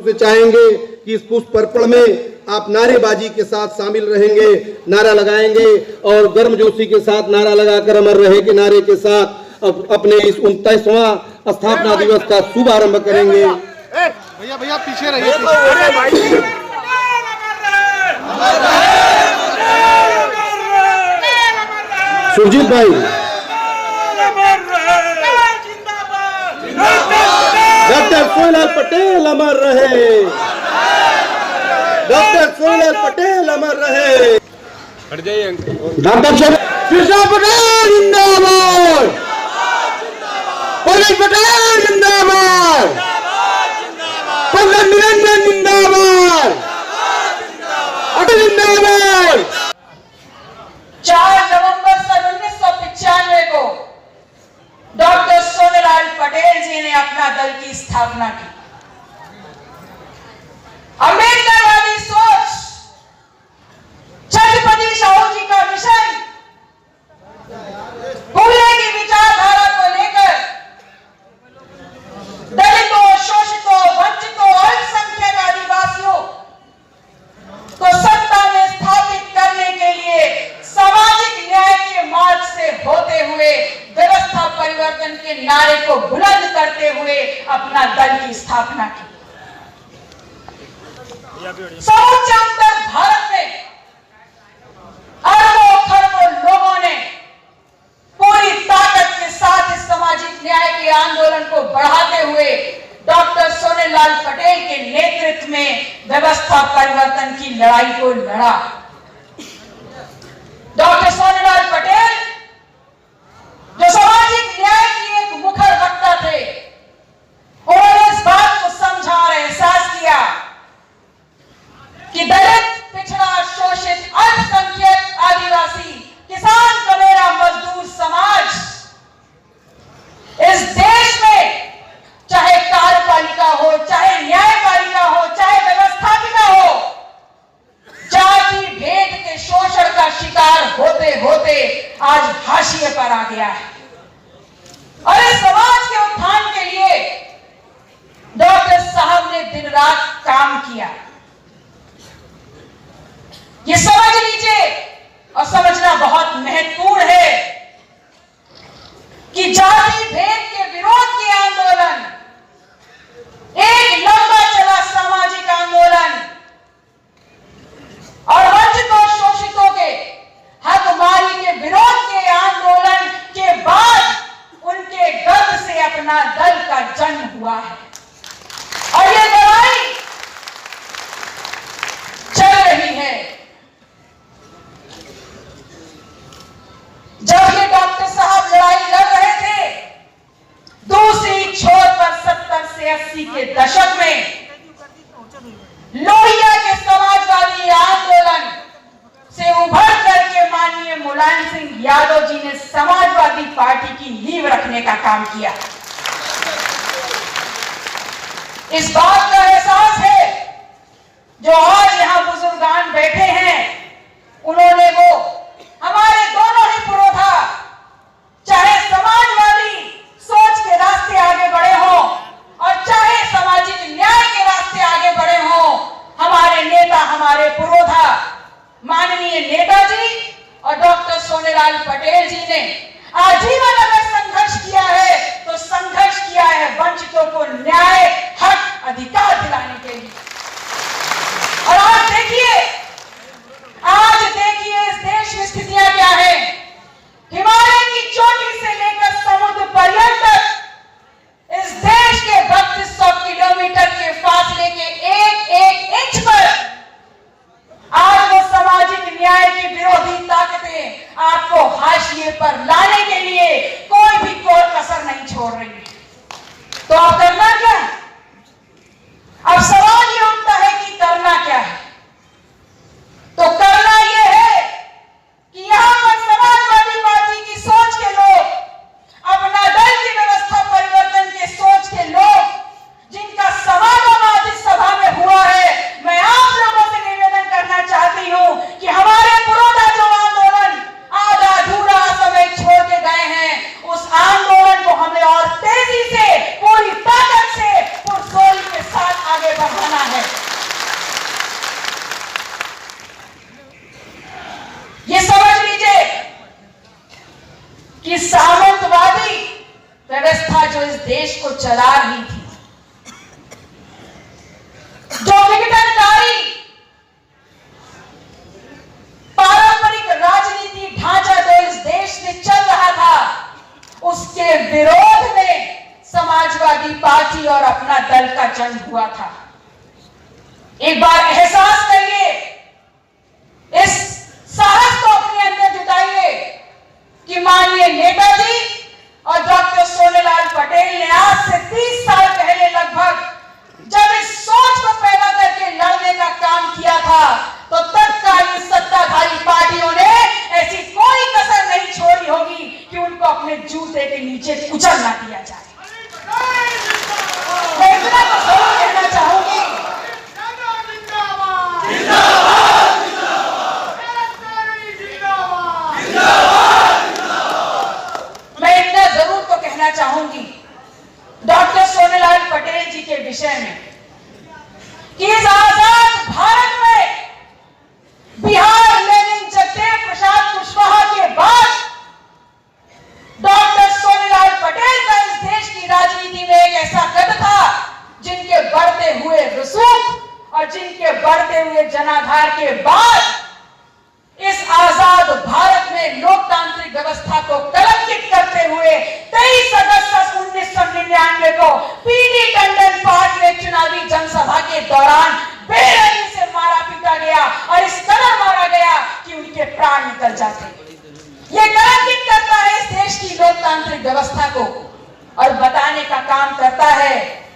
से चाहेंगे कि इस पुष्प अर्पण में आप नारेबाजी के साथ शामिल रहेंगे, नारा लगाएंगे और गर्मजोशी के साथ नारा लगाकर अमर रहे के नारे के साथ अपने इस 39वां स्थापना दिवस का शुभारंभ करेंगे। भैया भैया पीछे रहिए। सुरजीत भाई, डॉक्टर सोहेलाल पटेल अमर रहे, डॉक्टर सोहेलाल पटेल अमर रहे। हट जाइए डॉक्टर कृष्णा पटेल जिंदाबाद, पंडित पटेल जिंदाबाद, पंडित निरंजन जिंदाबाद, अटल जिंदाबाद। 4 नवंबर सन 1995 को डॉक्टर सोहेलाल पटेल जी ने अपना दल की स्थापना की। अम्बेडकरवादी सोच, छत्रपति साहू जी का मिशन, फूले की विचारधारा को लेकर दलितों, शोषितों, वंचितों, अल्पसंख्यक आदिवासियों को सत्ता में स्थापित करने के लिए सामाजिक न्याय के मार्ग से होते हुए व्यवस्था परिवर्तन के नारे को बुलंद करते हुए अपना दल की स्थापना की। समूचे उत्तर भारत में अरबों खरबों लोगों ने पूरी ताकत के साथ इस सामाजिक न्याय के आंदोलन को बढ़ाते हुए डॉक्टर सोहेलाल पटेल के नेतृत्व में व्यवस्था परिवर्तन की लड़ाई को लड़ा। डॉक्टर सोहेलाल पटेल जो सामाजिक न्याय की एक मुखर वक्ता थे, उन्होंने इस बात को समझा और एहसास किया कि दलित, पिछड़ा, शोषित, अल्पसंख्यक, आदिवासी, किसान, कमेरा, मजदूर समाज इस देश में चाहे कार्यपालिका हो, चाहे न्यायपालिका हो, चाहे व्यवस्थापिका हो, जाति भेद के शोषण का शिकार होते होते आज हाशिए पर आ गया है। और इस समाज के उत्थान के लिए डॉक्टर साहब ने दिन रात काम किया। ये समझ लीजिए और समझना बहुत महत्वपूर्ण है कि जाति भेद के विरोध के आंदोलन एक लंबा चला सामाजिक आंदोलन और वंचितों, शोषितों के हकमारी के विरोध के आंदोलन के बाद उनके गर्भ से अपना दल का जन्म हुआ है। और ये लड़ाई चल रही है। जब ये डॉक्टर साहब लड़ाई लड़ रहे थे, दूसरी छोर पर 70 से 80 के दशक में लोहिया के समाजवादी आंदोलन से उभर करके माननीय मुलायम सिंह यादव जी ने समाजवादी पार्टी की नींव रखने का काम किया। इस बात का एहसास है जो आज यहां बुजुर्गान बैठे हैं, उन्होंने वो हमारे दोनों ही पुरोधा चाहे समाजवादी सोच के रास्ते आगे बढ़े हों और चाहे सामाजिक न्याय के रास्ते आगे बढ़े हों, हमारे नेता, हमारे पुरोधा माननीय नेताजी और डॉक्टर सोहेलाल पटेल जी ने आजीवन अगर संघर्ष किया है तो संघर्ष किया है वंचितों को न्याय, हक, अधिकार दिलाने के लिए। और आज देखिए इस देश में स्थितियां क्या है। हिमालय की चोटी से लेकर समुद्र पर्यंत इस देश के 3200 किलोमीटर के फासले के एक इंच पर आज वो सामाजिक न्याय की विरोधी ताकतें आपको हाशिए पर लाने के लिए कोई भी कोई कसर नहीं छोड़ रही है। तो अब करना क्या है? अब सवाल ये उठता है कि करना क्या है? तो करना यह है कि यहां पर समाजवादी पार्टी की सोच के लोग, अपना दल की व्यवस्था परिवर्तन के सोच के लोग, जिनका समागम आज इस सभा में हुआ है, मैं आप लोगों से निवेदन करना चाहती हूं कि हमारे पुरोधा जो आंदोलन आधा अधूरा समय छोड़ के कि सामंतवादी व्यवस्था जो इस देश को चला रही थी, जो विघटनकारी पारंपरिक राजनीति ढांचा जो इस देश में चल रहा था, उसके विरोध में समाजवादी पार्टी और अपना दल का जन्म हुआ था। एक बार एहसास करिए, इस साहस को अपने अंदर जुटाइए कि माननीय नेताजी और डॉक्टर सोनेलाल पटेल ने आज से 30 साल पहले लगभग जब इस सोच को पैदा करके लड़ने का काम किया था, तो तत्कालीन सत्ताधारी पार्टियों ने ऐसी कोई कसर नहीं छोड़ी होगी कि उनको अपने जूते के नीचे कुचल ना दिया जाए। मैं इतना तो जरूर कहना चाहूंगी, मैं इतना जरूर तो कहना चाहूंगी डॉक्टर सोनेलाल पटेल जी के विषय में कि इस आजाद भारत में बिहार लेनिन जगदेव प्रसाद कुशवाहा के बाद डॉक्टर सोनेलाल पटेल का इस देश की राजनीति में एक ऐसा कद था जिनके बढ़ते हुए रसूख और जिनके बढ़ते हुए जनाधार के बाद इस आजाद भारत में लोकतांत्रिक व्यवस्था को कलंकित करते हुए 23 अगस्त 1999 को पीडी टंडन पार्क में चुनावी जनसभा के दौरान बेरहमी से मारा पीटा गया और इस कदर मारा गया कि उनके प्राण निकल जाते। ये कलंकित करता है इस देश की लोकतांत्रिक व्यवस्था को और बताने का काम करता है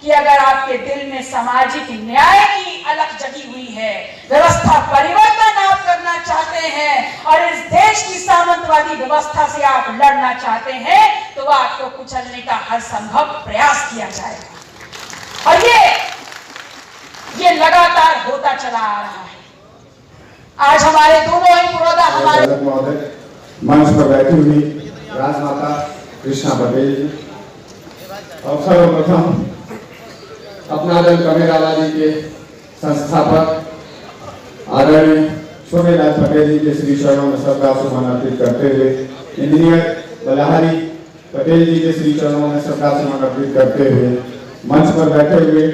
कि अगर आपके दिल में सामाजिक न्याय की अलख जगी हुई है, व्यवस्था परिवर्तन आप करना चाहते हैं और इस देश की सामंतवादी व्यवस्था से आप लड़ना चाहते हैं, तो आपको कुचलने का हर संभव प्रयास किया जाएगा। और ये लगातार होता चला आ रहा है। आज हमारे दोनों ही पुरोधा हमारे मंच पर बैठी हुई राजमाता कृष्णा पटेल जी और सर्वप्रथम अपना दल कमेरावादी के संस्थापक आदरणीय सोनेलाल पटेल जी के श्री चरणों में श्रद्धा सुमन अर्पित करते हुए इंजीनियर बलहारी पटेल जी के श्री चरणों में श्रद्धा सुमन अर्पित करते हुए मंच पर बैठे हुए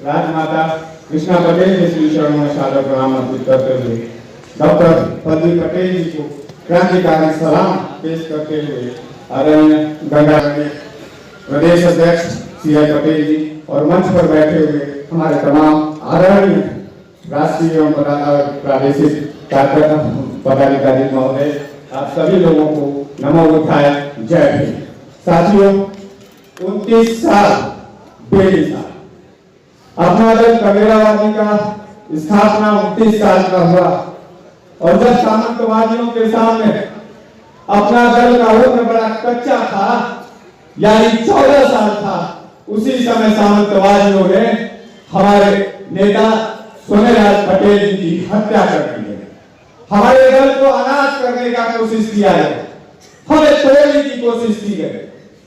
राजमाता कृष्णा पटेल के श्री चरणों में सादर प्रणाम अर्पित करते हुए डॉक्टर पल्लवी पटेल जी को क्रांतिकारी सलाम पेश करते हुए आदरणीय गंगा प्रदेश अध्यक्ष सी.आई. पटेल जी और मंच पर बैठे हुए हमारे तमाम आदरणीय राष्ट्रीय एवं प्रादेशिक पदाधिकारी महोदय, आप सभी लोगों को नमो बुद्धाय, जय भीम। साथियों, 29 साल बेमिसाल अपना दल कमेरावादी का स्थापना 29 साल का हुआ और जब सामंतवादियों के सामने अपना दल का वोट बड़ा कच्चा था, यानी 14 साल था, उसी समय सामंतवादियों ने हमारे नेता सोनेलाल पटेल जी की हत्या कर दी है। हमारे दल को अनाथ करने का कोशिश किया है, हमें तोड़ने की कोशिश की है।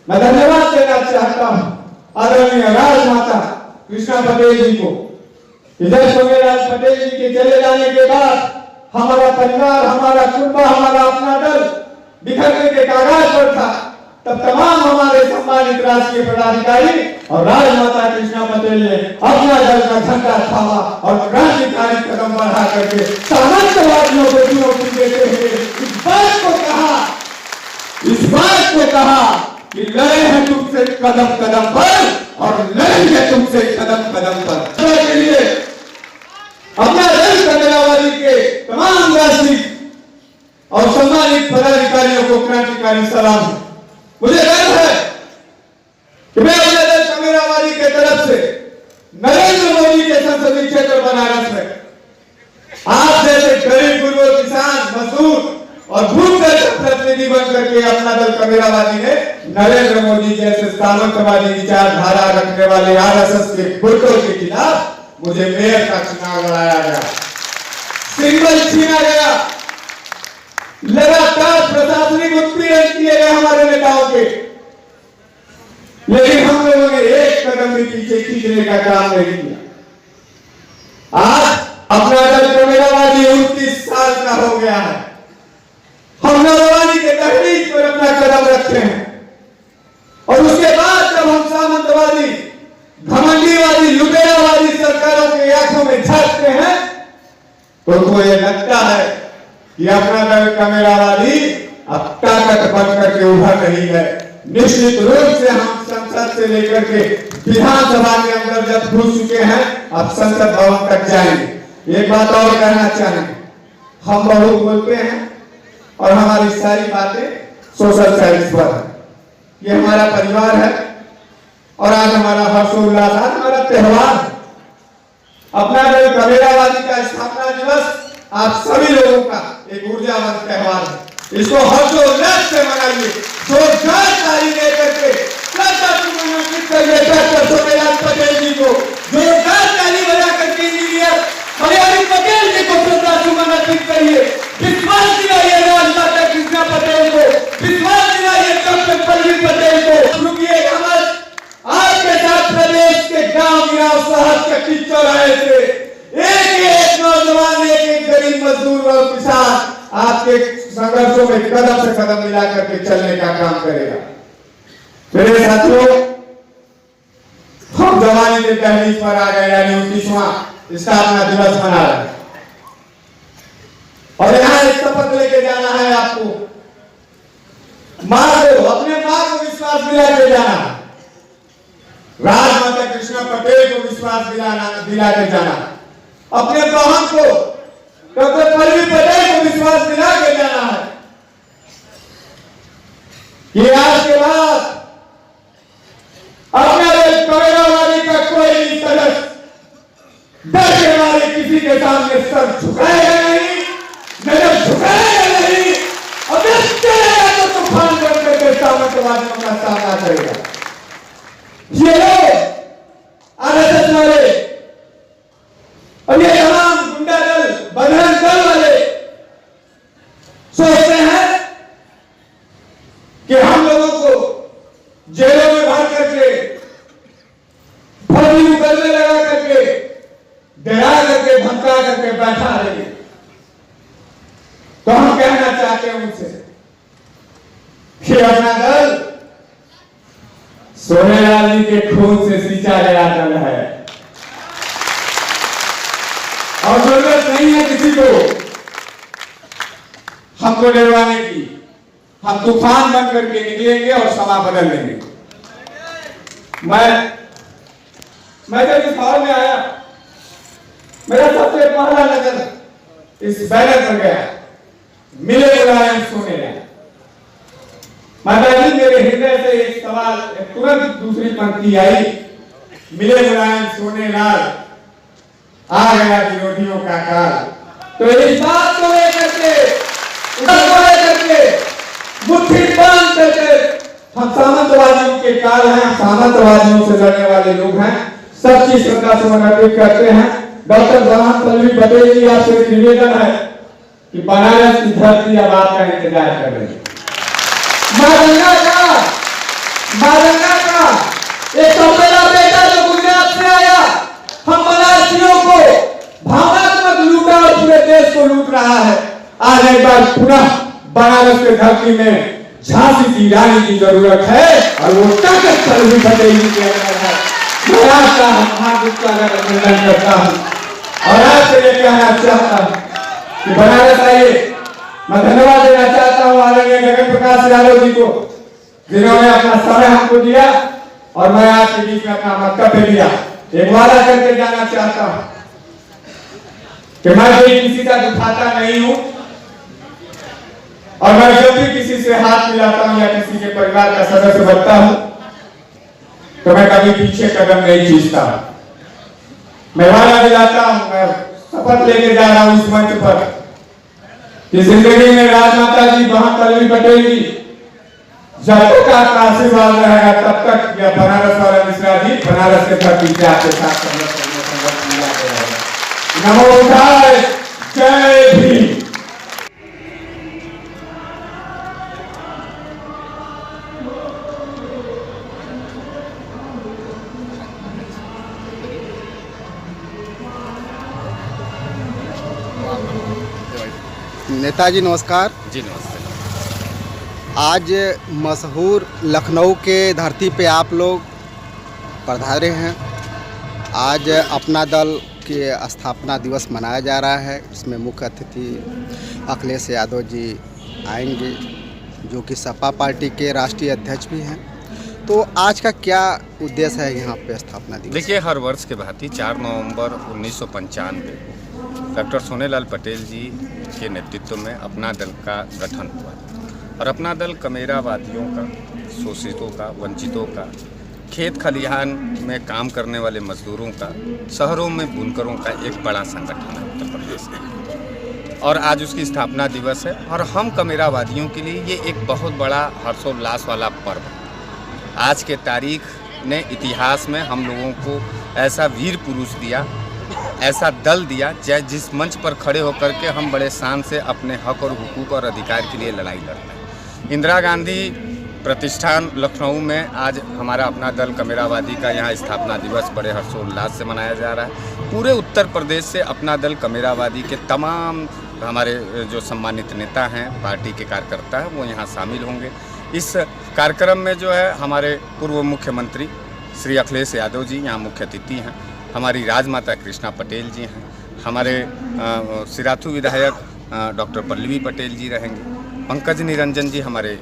मैं धन्यवाद देना चाहता हूं आदरणीय राजमाता कृष्णा पटेल जी को, जब सोनेलाल पटेल जी के चले जाने के बाद हमारा परिवार, हमारा कुटुंब, हमारा अपना दल बिखरने के कागाज पर था, तब तमाम हमारे सम्मानित राष्ट्रीय पदाधिकारी और राजमाता कृष्णा पटेल ने अपना दल का झंडा थामा और क्रांतिकारी कदम बढ़ा करके सामंतवादियों को चुनौती देते हुए इस बात को कहा कि लड़े हैं तुमसे कदम कदम पर और लड़ेंगे तुमसे कदम कदम पर। के लिए अपना दल कमेरावादी के तमाम राष्ट्रीय और सम्मानित पदाधिकारियों को क्रांतिकारी सलाम। मुझे गर्व है कि मैं अपने दल कमेरावादी के तरफ से नरेंद्र मोदी के संसदीय क्षेत्र बनारस में आप जैसे गरीब गुरु, किसान, मजदूर और भूख प्रतिनिधि बन करके अपना दल कमेरावादी ने नरेंद्र मोदी जैसे सामंतवादी विचारधारा रखने वाले आरएसएस के गुटों के खिलाफ मुझे मेयर का चुनाव लड़ाया गया, सिंबल छीना गया, लगातार प्रशासनिक उत्पीड़न किए गए हमारे नेताओं के, लेकिन हम लोगों ने एक कदम भी पीछे खींचने का काम नहीं किया। आज अपना दल कमेरावादी 29 साल का हो गया है। हम नौजवानी के दहलीज पर अपना कदम रखते हैं। और उसके बाद जब हम सामंतवादी, घमंडीवादी, लुटेरावादी सरकारों के आंखों में झांकते हैं तो उनको ये लगता है कि अपना दल कमेरावादी अब ताकत बन करके उभर रही है। निश्चित रूप से हम संसद से लेकर के विधानसभा के अंदर जब घुस चुके हैं, अब संसद भवन तक जाएंगे। एक बात और कहना चाहेंगे, हम बहुत बोलते हैं और हमारी सारी बातें सोशल साइंस पर है। ये हमारा परिवार है और आज हमारा हर्षोल्लास, आज हमारा त्योहार है। अपना दल कमेरावादी का स्थापना दिवस आप सभी लोगों का एक ऊर्जावान त्योहार है। इसको हर्षोल्लास से मनाइए, जोरदार ताली देकर के श्रद्धासुमन करिए डॉक्टर सोमेलाल पटेल जी को, जोरदार ताली बजा करके इंजीनियर मलयाली पटेल जी को श्रद्धासुमन अर्पित करिए। विश्वास दिलाइए राजमाता कृष्णा पटेल को, विश्वास दिलाइए डॉक्टर पल्लवी पटेल को। रुकिए, आपके साथ प्रदेश के गांव गिराव शहर चक्की चौराहे से एक नौजवान, एक गरीब मजदूर और किसान आपके संघर्षों में कदम से कदम मिला करके चलने का काम करेगा। मेरे साथियों, हम जवानी के दहलीज पर आ गए, यानी 29वां स्थापना दिवस मना रहे हैं और यहाँ एक शपथ लेके जाना है आपको। मां को, अपने मां को विश्वास दिला के जाना है, राजमाता कृष्णा पटेल को विश्वास दिला के जाना, अपने बहन को डॉक्टर पल्लवी पटेल को विश्वास दिला के जाना है कि आज के बाद अपने कमेरावादी का कोई सदस्य डर के मारे किसी के सामने सर झुकाएगा नहीं, नजर झुकाएगा नहीं, और चलेगा तो तूफान बन करके सामंतवादियों का सामना करेगा। ये लोग आरएसएस वाले और ये तमाम गुंडा दल, बजरंग दल वाले सोचते हैं कि हम लोगों को जेलों में भर करके, फर्जी मुकदमे लगा करके, डरा करके, धमका करके बैठा रहे। तो हम कहना चाहते हैं उनसे कि अपना दल सोमेलाल जी के खून से सींचा गया दल है और जरूरत नहीं है किसी को हमको डरवाने की। हम तूफान बन करके निकलेंगे और समा बदल लेंगे। मैं जब इस हॉल में आया, मेरा सबसे पहला नजर इस बैनर पर गया, मिले मुलायम सोनेलाल। माता जी, मेरे हृदय से एक सवाल, तुरंत दूसरी पंक्ति आई, मिले मुलायम सोनेलाल, आ गया विरोधियों का काल। तो इस बात को लेकर के मुट्ठी बांध करके हम सामंतवादियों के काल हैं, सामंतवादियों से लड़ने वाले लोग हैं, सबकी श्रद्धा सुमन अर्पित करते हैं। डॉक्टर जवाहर पल्लवी पटेल जी, आपसे निवेदन है कि बनारस की धरती अब आपका इंतजार कर रही है। मारंगा का एक तो मेरा बेटा जो गुजरात से आया, हम बनारसियों को भावनात्मक लूटा और पूरे देश को लूट रहा है। आज एक बार पुनः बनारस के धरती में झांसी की रानी की जरूरत है और वो ताकत पल्लवी पटेल जी के अंदर है। मैं आपका महागुप्त का अभिनंदन करता हूँ और आपसे ये कहना चाहता हूँ कि बनारस आइए। मैं धन्यवाद देना चाहता हूँ आदरणीय गगन प्रकाश यादव जी को, जिन्होंने अपना समय हमको दिया और मैं आपके बीच में अपना वक्तव्य दिया। एक वादा करके जाना चाहता हूँ कि मैं भी किसी का दुखाता नहीं हूँ और मैं जब भी किसी से हाथ मिलाता हूँ या किसी के परिवार का सदस्य बनता हूँ तो मैं कभी पीछे कदम नहीं खींचता। मैं वादा दिलाता हूँ, मैं शपथ लेके जा रहा हूँ इस मंच पर कि जिंदगी में राजमाता जी, बहन पल्लवी पटेल जी जब तक आपका आशीर्वाद रहेगा तब तक यह बनारस वाला मिश्रा जी बनारस के धरती से आपके साथ संघर्ष मिलाते रहेगा। नमो बुद्धाय, जय भीम। नेताजी नमस्कार। जी नमस्ते। आज मशहूर लखनऊ के धरती पे आप लोग पधारे हैं। आज अपना दल के स्थापना दिवस मनाया जा रहा है। इसमें मुख्य अतिथि अखिलेश यादव जी आएंगे, जो कि सपा पार्टी के राष्ट्रीय अध्यक्ष भी हैं। तो आज का क्या उद्देश्य है यहाँ पे स्थापना दिवस? देखिए, हर वर्ष के भांति 4 नवंबर 1995 डॉक्टर सोनेलाल पटेल जी के नेतृत्व में अपना दल का गठन हुआ और अपना दल कमेरावादियों का, शोषितों का, वंचितों का, खेत खलिहान में काम करने वाले मजदूरों का, शहरों में बुनकरों का एक बड़ा संगठन है उत्तर प्रदेश में। और आज उसकी स्थापना दिवस है और हम कमेरावादियों के लिए ये एक बहुत बड़ा हर्षोल्लास वाला पर्व है। आज के तारीख ने इतिहास में हम लोगों को ऐसा वीर पुरुष दिया, ऐसा दल दिया जिस मंच पर खड़े होकर के हम बड़े शान से अपने हक और हुकूक और अधिकार के लिए लड़ाई लड़ रहे हैं। इंदिरा गांधी प्रतिष्ठान लखनऊ में आज हमारा अपना दल कमेरावादी का यहाँ स्थापना दिवस बड़े हर्षोल्लास से मनाया जा रहा है। पूरे उत्तर प्रदेश से अपना दल कमेरावादी के तमाम हमारे जो सम्मानित नेता हैं, पार्टी के कार्यकर्ता हैं, वो यहाँ शामिल होंगे। इस कार्यक्रम में जो है हमारे पूर्व मुख्यमंत्री श्री अखिलेश यादव जी यहाँ मुख्य अतिथि हैं, हमारी राजमाता कृष्णा पटेल जी हैं, हमारे सिराथू विधायक डॉक्टर पल्लवी पटेल जी रहेंगे, पंकज निरंजन जी हमारे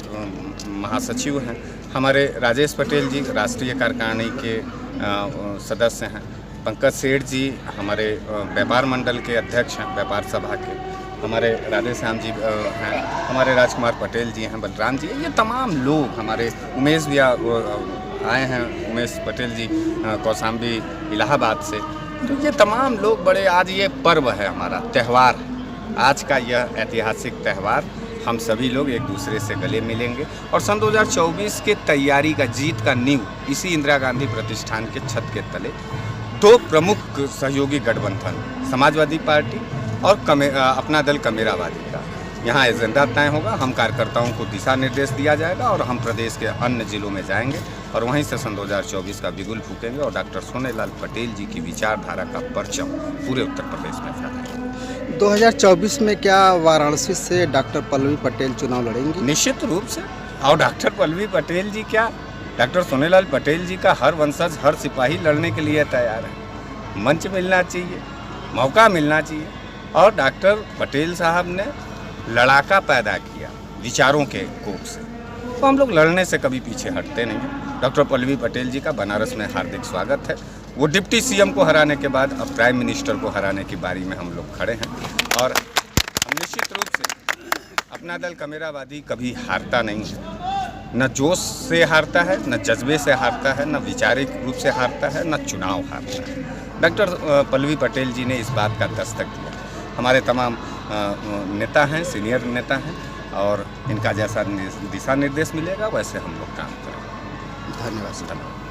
महासचिव हैं, हमारे राजेश पटेल जी राष्ट्रीय कार्यकारिणी के सदस्य हैं, पंकज सेठ जी हमारे व्यापार मंडल के अध्यक्ष हैं, व्यापार सभा के, हमारे राधे श्याम जी हैं, हमारे राजकुमार पटेल जी हैं, बलराम जी, ये तमाम लोग, हमारे उमेश भी आए हैं, उमेश पटेल जी कौशाम्बी इलाहाबाद से। तो ये तमाम लोग बड़े, आज ये पर्व है, हमारा त्यौहार, आज का यह ऐतिहासिक त्यौहार हम सभी लोग एक दूसरे से गले मिलेंगे और सन 2024 के तैयारी का, जीत का नींव इसी इंदिरा गांधी प्रतिष्ठान के छत के तले 2 प्रमुख सहयोगी गठबंधन, समाजवादी पार्टी और अपना दल कमेरावादी का यहाँ एजेंडा तय होगा। हम कार्यकर्ताओं को दिशा निर्देश दिया जाएगा और हम प्रदेश के अन्य जिलों में जाएंगे और वहीं से सन 2024 का बिगुल फूकेंगे और डॉक्टर सोनेलाल पटेल जी की विचारधारा का परचम पूरे उत्तर प्रदेश में फैलाएंगे। 2024 में क्या वाराणसी से डॉक्टर पल्लवी पटेल चुनाव लड़ेंगी? निश्चित रूप से। और डॉक्टर पल्लवी पटेल जी क्या, डॉक्टर सोनेलाल पटेल जी का हर वंशज, हर सिपाही लड़ने के लिए तैयार है। मंच मिलना चाहिए, मौका मिलना चाहिए। और डॉक्टर पटेल साहब ने लड़ाका पैदा किया विचारों के कोख से, तो हम लोग लड़ने से कभी पीछे हटते नहीं। डॉक्टर पल्लवी पटेल जी का बनारस में हार्दिक स्वागत है। वो डिप्टी सीएम को हराने के बाद अब प्राइम मिनिस्टर को हराने की बारी में हम लोग खड़े हैं और हम निश्चित रूप से अपना दल कमेरावादी कभी हारता नहीं है। न जोश से हारता है, न जज्बे से हारता है, न वैचारिक रूप से हारता है, न चुनाव हारता है। डॉक्टर पल्लवी पटेल जी ने इस बात का दस्तक दिया। हमारे तमाम नेता हैं, सीनियर नेता हैं और इनका जैसा दिशा निर्देश मिलेगा वैसे हम लोग काम करेंगे। धन्यवाद।